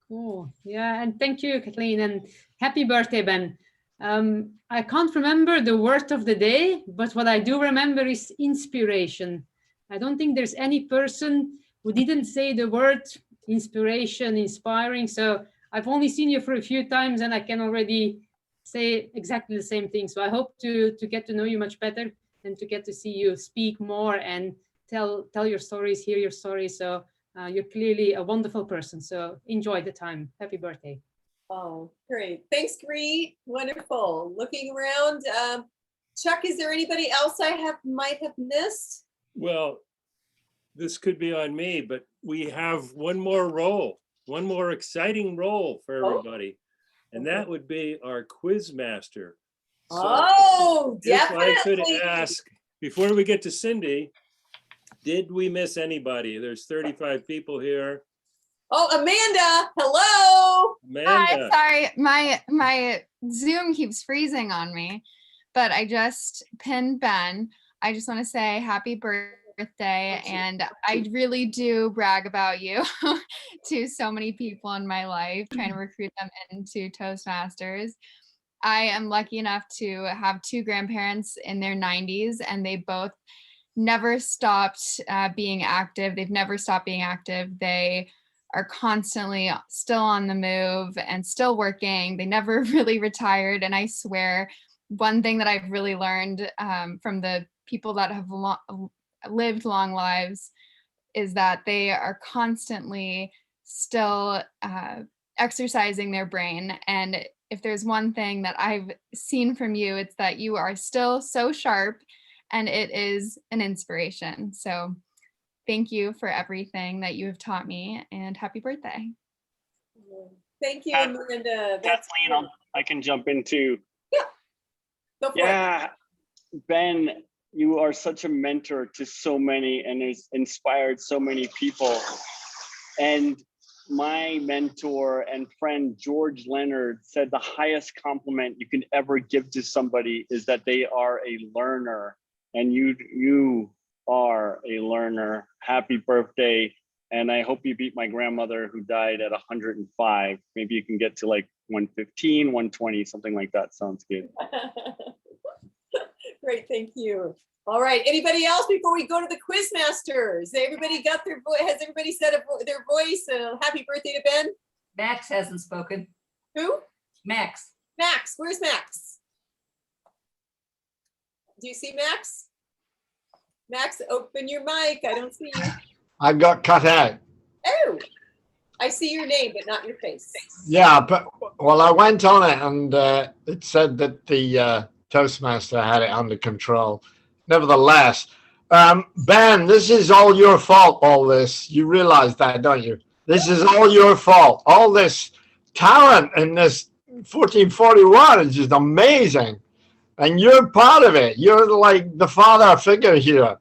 Cool. Yeah, and thank you, Kathleen, and happy birthday, Ben. I can't remember the word of the day, but what I do remember is inspiration. I don't think there's any person who didn't say the word inspiration, inspiring. So I've only seen you for a few times and I can already say exactly the same thing. So I hope to get to know you much better and to get to see you speak more and tell your stories, hear your stories. So you're clearly a wonderful person. So enjoy the time. Happy birthday. Oh, great. Thanks, Greet. Wonderful. Looking around, Chuck, is there anybody else I might have missed? Well, this could be on me, but we have one more role, one more exciting role for everybody. And that would be our quiz master. So Definitely. If I could ask, before we get to Cindy, did we miss anybody? There's 35 people here. Oh, Amanda, hello. Amanda. Hi, sorry, my Zoom keeps freezing on me, but I just pinned Ben. I just want to say happy birthday, and I really do brag about you to so many people in my life, trying to recruit them into Toastmasters. I am lucky enough to have two grandparents in their 90s, and they both never stopped being active. They've never stopped being active. They are constantly still on the move and still working. They never really retired. And I swear, one thing that I've really learned from the people that have lived long lives is that they are constantly still exercising their brain. And if there's one thing that I've seen from you, it's that you are still so sharp, and it is an inspiration. So thank you for everything that you have taught me, and happy birthday. Thank you, Amanda. Kathleen, I can jump in too. Go for it. Ben, you are such a mentor to so many and has inspired so many people. And my mentor and friend, George Leonard, said the highest compliment you can ever give to somebody is that they are a learner. And you are a learner. Happy birthday. And I hope you beat my grandmother who died at 105. Maybe you can get to like 115, 120, something like that. Sounds good. Great, thank you. All right, anybody else before we go to the quiz masters? Everybody got their voice? Has everybody said their voice? Happy birthday to Ben? Max hasn't spoken. Who? Max. Max, where's Max? Do you see Max? Max, open your mic. I don't see you. I got cut out. Oh, I see your name, but not your face. Yeah, but well, I went on it and it said that the Toastmaster had it under control. Nevertheless, Ben, this is all your fault, all this. You realize that, don't you? This is all your fault. All this talent in this 1441 is just amazing. And you're part of it. You're like the father figure here.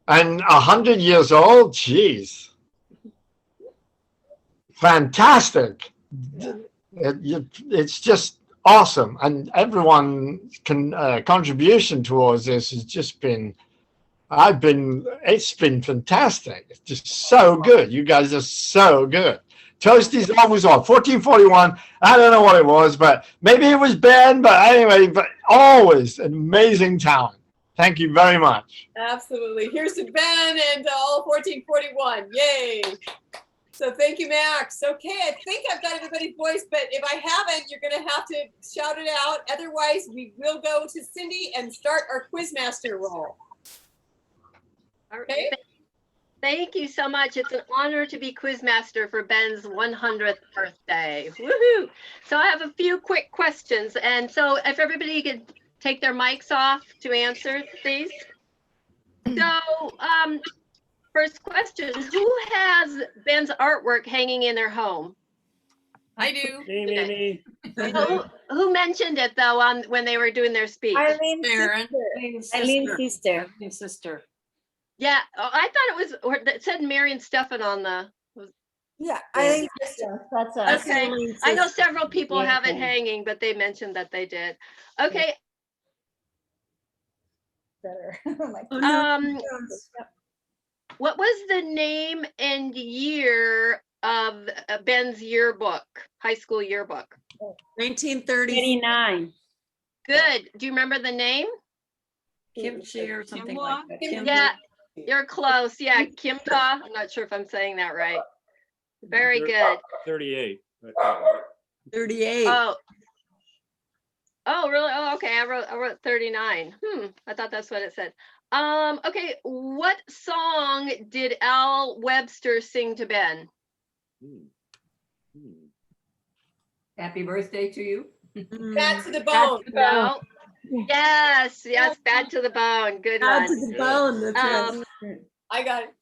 And 100 years old, geez. Fantastic. It's just awesome. And everyone's contribution towards this has just been, it's been fantastic. It's just so good. You guys are so good. Toasty's always on 1441. I don't know what it was, but maybe it was Ben, but anyway, but always an amazing talent. Thank you very much. Absolutely. Here's to Ben and all 1441. Yay. So thank you, Max. Okay, I think I've got everybody's voice, but if I haven't, you're going to have to shout it out. Otherwise, we will go to Cindy and start our Quizmaster role. Okay. Thank you so much. It's an honor to be Quizmaster for Ben's 100th birthday. Woohoo! So I have a few quick questions. And so if everybody could take their mics off to answer, please. So first question, who has Ben's artwork hanging in their home? I do. Me. Who mentioned it though when they were doing their speech? Eileen's sister. Yeah, I thought it was, or it said Marin Stefan on the. Yeah, I think that's us. Okay, I know several people have it hanging, but they mentioned that they did. Okay. Better. What was the name and year of Ben's yearbook, high school yearbook? 1939. Good. Do you remember the name? Kimchi or something like that. Yeah, you're close. Yeah, Kimta. I'm not sure if I'm saying that right. Very good. 38. 38. Oh, really? Oh, okay. I wrote 39. I thought that's what it said. Okay, what song did Al Webster sing to Ben? Happy birthday to you. Bad to the bone. No. Yes, bad to the bone. Good one. Bad to the bone. That's right. I got it.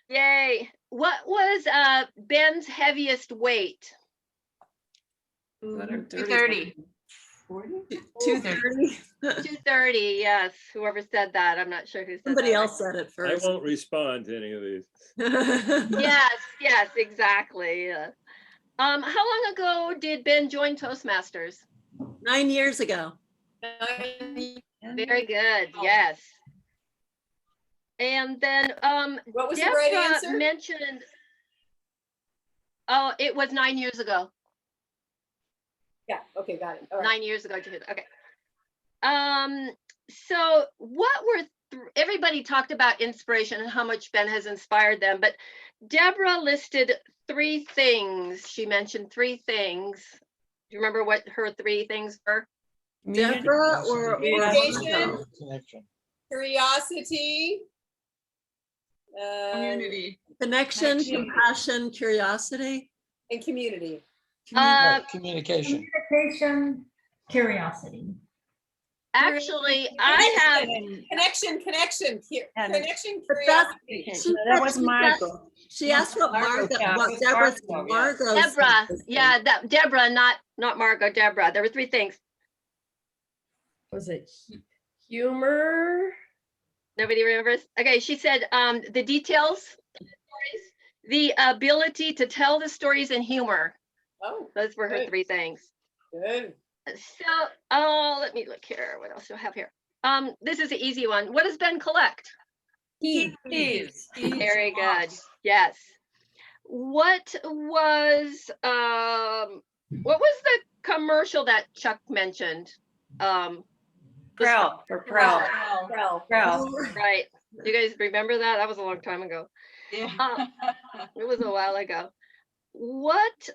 Yay. What was Ben's heaviest weight? 230. 230. 230, yes. Whoever said that, I'm not sure who said Somebody that. else said it first. I won't respond to any of these. Yes, exactly. How long ago did Ben join Toastmasters? 9 years ago. Very good. Yes. And then what was Deborah the right answer? Mentioned. It was 9 years ago. Yeah. Okay. Got it. All right. 9 years ago. Okay. So what were everybody talked about inspiration and how much Ben has inspired them, but Deborah listed 3 things. She mentioned 3 things. Do you remember what her 3 things were? Deborah or communication, curiosity, community, connection, compassion, curiosity, and community. Communication, curiosity. Actually, I have connection, curiosity. That was Margot. She asked what Deborah. Deborah, yeah, Deborah, not Margot. Deborah. There were 3 things. Was it humor? Nobody remembers? Okay, she said the details, the ability to tell the stories in humor. Oh, those were her 3 things. Good. So, let me look here. What else do I have here? This is an easy one. What does Ben collect? Keys. Very good. Yes. What was the commercial that Chuck mentioned? Prel. Right. You guys remember that? That was a long time ago. Yeah. It was a while ago. let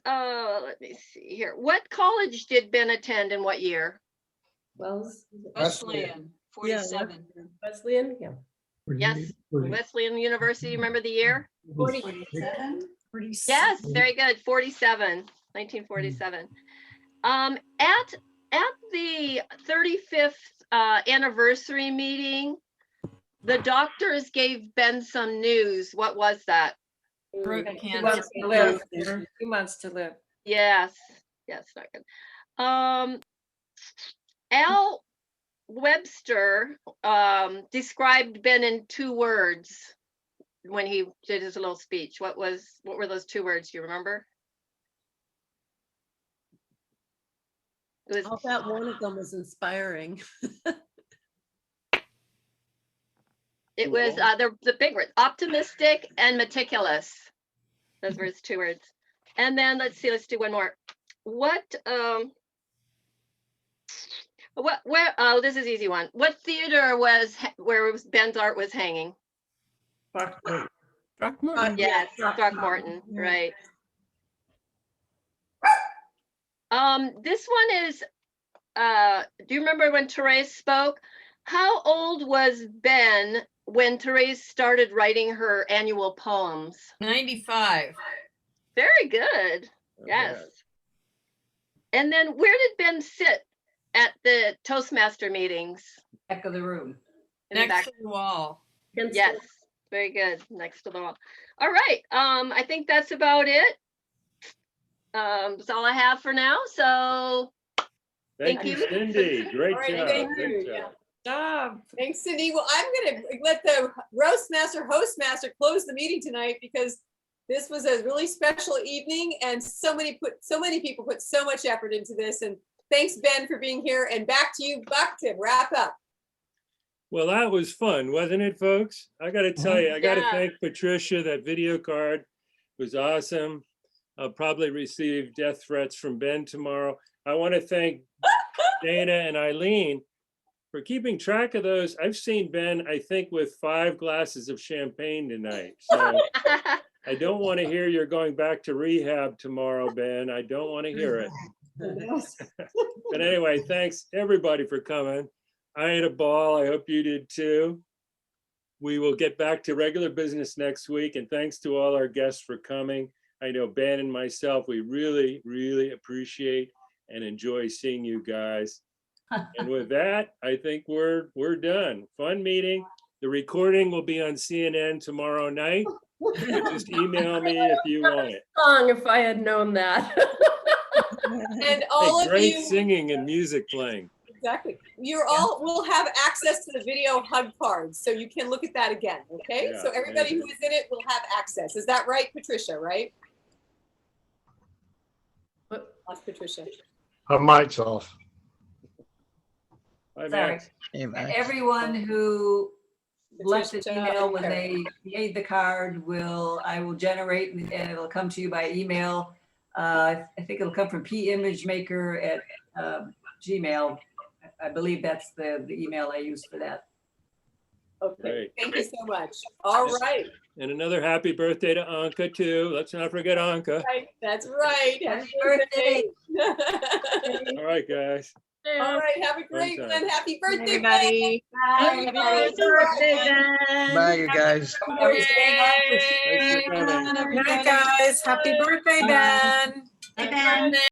me see here. What college did Ben attend in what year? Wesleyan, 47. Wesleyan, yeah. Yes, Wesleyan University, remember the year? 47? Yes, very good, 47, 1947. At the 35th anniversary meeting, the doctors gave Ben some news. What was that? Cancer. 2 months to live. Yes, not good. Al Webster described Ben in 2 words when he did his little speech. What were those 2 words? Do you remember? I'll bet one of them was inspiring. It was the big words, optimistic and meticulous. Those were his 2 words. And then let's do one more. This is an easy one. What theater was where Ben's art was hanging? Throckmorton. Yes, Throckmorton, right. This one is, do you remember when Therese spoke? How old was Ben when Therese started writing her annual poems? 95. Very good. Yes. And then where did Ben sit at the Toastmaster meetings? Back of the room. Next to the wall. Yes, very good. Next to the wall. All right. I think that's about it. That's all I have for now. So Thank you, Cindy. Great All right, job. thank Great you. job. Thanks, Cindy. Well, I'm gonna let the hostmaster close the meeting tonight because this was a really special evening and so many people put so much effort into this. And thanks, Ben, for being here. And back to you, Buck, to wrap up. Well, that was fun, wasn't it, folks? I got to tell you, I got to Yeah. thank Patricia. That video card was awesome. I'll probably receive death threats from Ben tomorrow. I want to thank Dana and Eileen for keeping track of those. I've seen Ben, I think, with 5 glasses of champagne tonight. So I don't want to hear you're going back to rehab tomorrow, Ben. I don't want to hear it. But anyway, thanks everybody for coming. I had a ball. I hope you did too. We will get back to regular business next week. And thanks to all our guests for coming. I know Ben and myself, we really, really appreciate and enjoy seeing you guys. And with that, I think we're done. Fun meeting. The recording will be on CNN tomorrow night. Just email me if you want it. Song if I had known that. And all of Great you, singing and music playing. exactly. We'll have access to the video hug cards, so you can look at that again. Okay, Yeah, so everybody maybe. who is in it will have access. Is that right, Patricia? Right? Lost Patricia. Her mic's off. Bye, Sorry. Max. Everyone who left an Patricia, email when okay. they made the card I will generate and it'll come to you by email. I think it'll come from pimagemaker@gmail. I believe that's the email I used for that. Okay, Great. thank you so much. All right. And another happy birthday to Anka too. Let's not forget Anka. Right, that's right. Happy Happy birthday. All right, guys. All right, have a great time. one. Happy birthday, Everybody. Ben. Happy birthday, Ben. Bye, you guys. Thanks for coming. Good night, guys. Happy birthday, Ben. Bye, Ben.